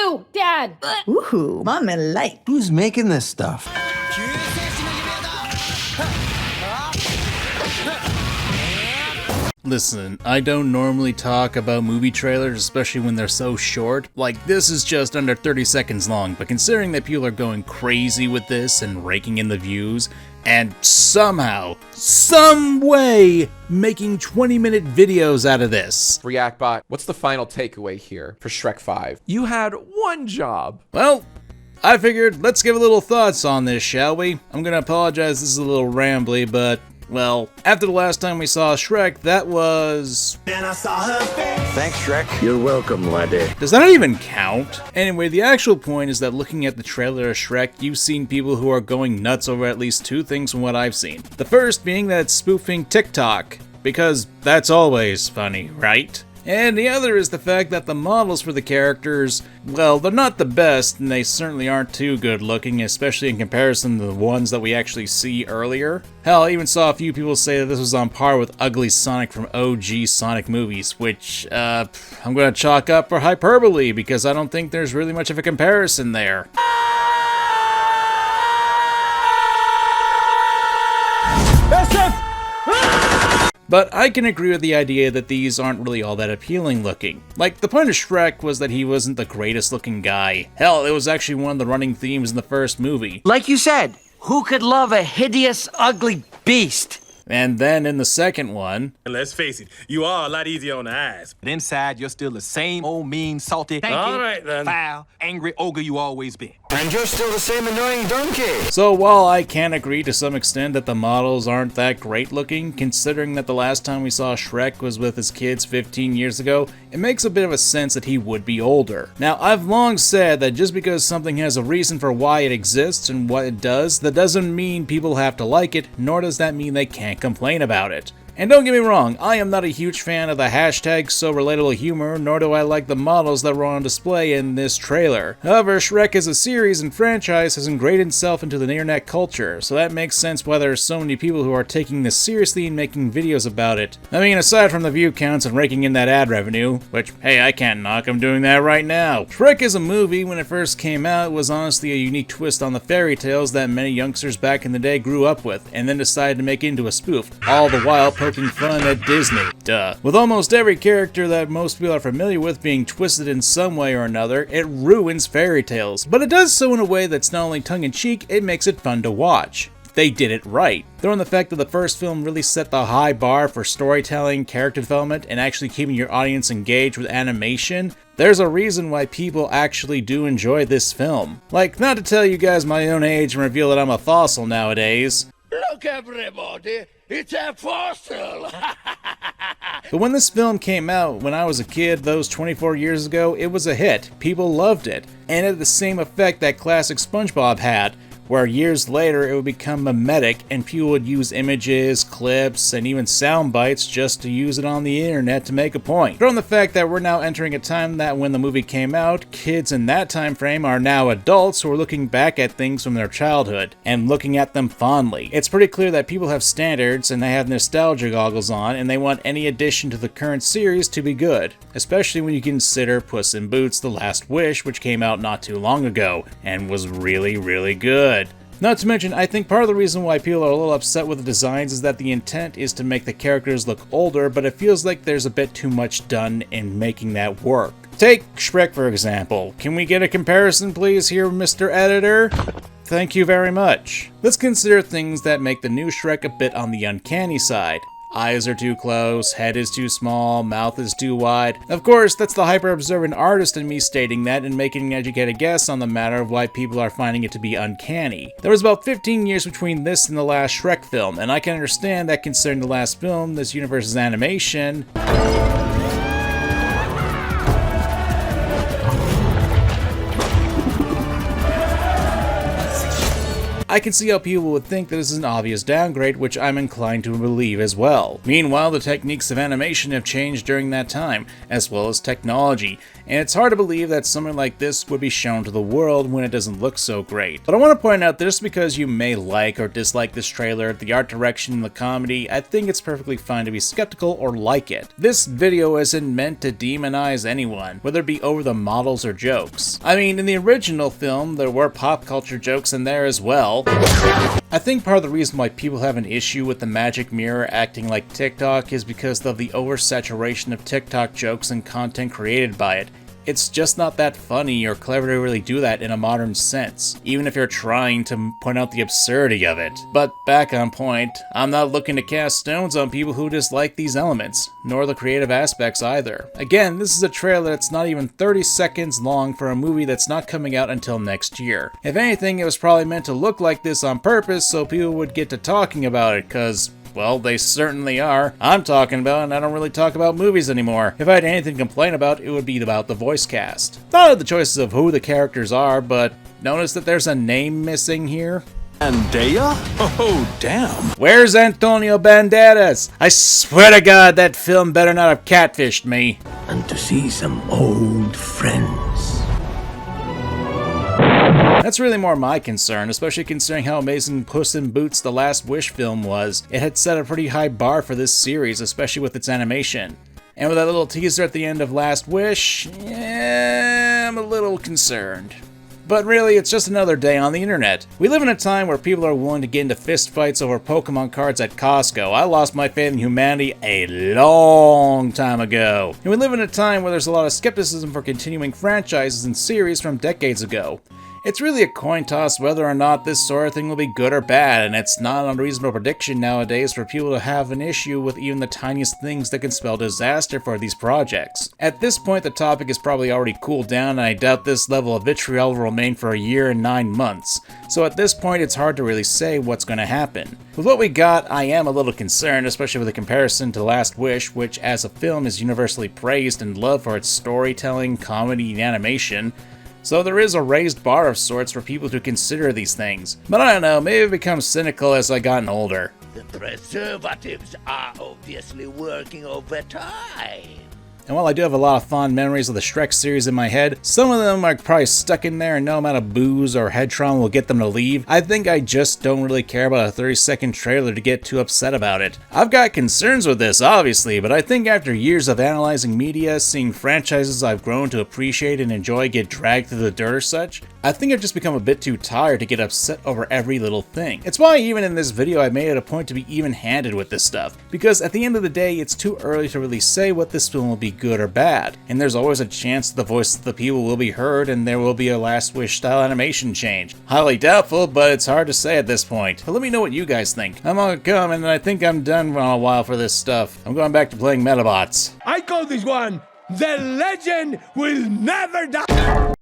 Ew, Dad! Ooh, mommy like. Who's making this stuff? Listen, I don't normally talk about movie trailers, especially when they're so short. Like, this is just under 30 seconds long, but considering that people are going crazy with this and raking in the views, and somehow, some way, making 20-minute videos out of this. Reactbot, what's the final takeaway here for Shrek 5? You had one job. Well, I figured, let's give a little thoughts on this, shall we? I'm gonna apologize, this is a little rambly, but well, after the last time we saw Shrek, that was... Thanks, Shrek. You're welcome, laddie. Does that even count? Anyway, the actual point is that looking at the trailer of Shrek, you've seen people who are going nuts over at least two things from what I've seen. The first being that it's spoofing TikTok, because that's always funny, right? And the other is the fact that the models for the characters, well, they're not the best, and they certainly aren't too good looking, especially in comparison to the ones that we actually see earlier. Hell, I even saw a few people say that this was on par with Ugly Sonic from OG Sonic movies, which, I'm gonna chalk up for hyperbole, because I don't think there's really much of a comparison there. But I can agree with the idea that these aren't really all that appealing looking. Like, the point of Shrek was that he wasn't the greatest looking guy. Hell, it was actually one of the running themes in the first movie. Like you said, who could love a hideous, ugly beast? And then in the second one... And let's face it, you are a lot easier on the eyes. But inside, you're still the same old mean, salty, All right, then. foul, angry ogre you always been. And you're still the same annoying donkey. So while I can agree to some extent that the models aren't that great looking, considering that the last time we saw Shrek was with his kids 15 years ago, it makes a bit of a sense that he would be older. Now, I've long said that just because something has a reason for why it exists and what it does, that doesn't mean people have to like it, nor does that mean they can't complain about it. And don't get me wrong, I am not a huge fan of the hashtag so relatable humor, nor do I like the models that were on display in this trailer. However, Shrek as a series and franchise has ingrained itself into the internet culture, so that makes sense why there are so many people who are taking this seriously and making videos about it. I mean, aside from the view counts and raking in that ad revenue, which, hey, I can't knock, I'm doing that right now. Shrek as a movie, when it first came out, was honestly a unique twist on the fairy tales that many youngsters back in the day grew up with, and then decided to make into a spoof, all the while poking fun at Disney. Duh. With almost every character that most people are familiar with being twisted in some way or another, it ruins fairy tales. But it does so in a way that's not only tongue-in-cheek, it makes it fun to watch. They did it right. Throw in the fact that the first film really set the high bar for storytelling, character development, and actually keeping your audience engaged with animation, there's a reason why people actually do enjoy this film. Like, not to tell you guys my own age and reveal that I'm a fossil nowadays. Look, everybody, it's a fossil! But when this film came out, when I was a kid, those 24 years ago, it was a hit. People loved it. And it had the same effect that classic SpongeBob had, where years later it would become mimetic and people would use images, clips, and even sound bites just to use it on the internet to make a point. Throw in the fact that we're now entering a time that when the movie came out, kids in that time frame are now adults who are looking back at things from their childhood and looking at them fondly. It's pretty clear that people have standards and they have nostalgia goggles on and they want any addition to the current series to be good, especially when you consider Puss in Boots: The Last Wish, which came out not too long ago and was really, really good. Not to mention, I think part of the reason why people are a little upset with the designs is that the intent is to make the characters look older, but it feels like there's a bit too much done in making that work. Take Shrek for example. Can we get a comparison please here, Mr. Editor? Thank you very much. Let's consider things that make the new Shrek a bit on the uncanny side. Eyes are too close, head is too small, mouth is too wide. Of course, that's the hyper-observant artist in me stating that and making an educated guess on the matter of why people are finding it to be uncanny. There was about 15 years between this and the last Shrek film, and I can understand that considering the last film, this universe's animation... I can see how people would think that this is an obvious downgrade, which I'm inclined to believe as well. Meanwhile, the techniques of animation have changed during that time, as well as technology, and it's hard to believe that something like this would be shown to the world when it doesn't look so great. But I want to point out that just because you may like or dislike this trailer, the art direction and the comedy, I think it's perfectly fine to be skeptical or like it. This video isn't meant to demonize anyone, whether it be over the models or jokes. I mean, in the original film, there were pop culture jokes in there as well. I think part of the reason why people have an issue with the magic mirror acting like TikTok is because of the oversaturation of TikTok jokes and content created by it. It's just not that funny or clever to really do that in a modern sense, even if you're trying to point out the absurdity of it. But back on point, I'm not looking to cast stones on people who dislike these elements, nor the creative aspects either. Again, this is a trailer that's not even 30 seconds long for a movie that's not coming out until next year. If anything, it was probably meant to look like this on purpose so people would get to talking about it, cause well, they certainly are. I'm talking about, and I don't really talk about movies anymore. If I had anything to complain about, it would be about the voice cast. Not the choices of who the characters are, but notice that there's a name missing here. Andea? Oh, damn. Where's Antonio Banderas? I swear to God, that film better not have catfished me. And to see some old friends. That's really more my concern, especially considering how amazing Puss in Boots: The Last Wish film was. It had set a pretty high bar for this series, especially with its animation. And with that little teaser at the end of Last Wish, yeah, I'm a little concerned. But really, it's just another day on the internet. We live in a time where people are willing to get into fistfights over Pokemon cards at Costco. I lost my faith in humanity a long time ago. And we live in a time where there's a lot of skepticism for continuing franchises and series from decades ago. It's really a coin toss whether or not this sort of thing will be good or bad, and it's not an unreasonable prediction nowadays for people to have an issue with even the tiniest things that can spell disaster for these projects. At this point, the topic is probably already cooled down, and I doubt this level of vitriol will remain for a year and 9 months. So at this point, it's hard to really say what's going to happen. With what we got, I am a little concerned, especially with the comparison to Last Wish, which as a film is universally praised and loved for its storytelling, comedy, and animation. So there is a raised bar of sorts for people to consider these things. But I don't know, maybe I've become cynical as I've gotten older. The preservatives are obviously working overtime. And while I do have a lot of fond memories of the Shrek series in my head, some of them are probably stuck in there and no amount of booze or head trauma will get them to leave. I think I just don't really care about a 30-second trailer to get too upset about it. I've got concerns with this, obviously, but I think after years of analyzing media, seeing franchises I've grown to appreciate and enjoy get dragged through the dirt or such, I think I've just become a bit too tired to get upset over every little thing. It's why even in this video I made it a point to be even-handed with this stuff, because at the end of the day it's too early to really say what this film will be good or bad, and there's always a chance that the voice of the people will be heard and there will be a Last Wish style animation change. Highly doubtful, but it's hard to say at this point. But let me know what you guys think. I'm MangaKamen and I think I'm done for a while for this stuff. I'm going back to playing Metabots. I call this one, The Legend Will Never Die!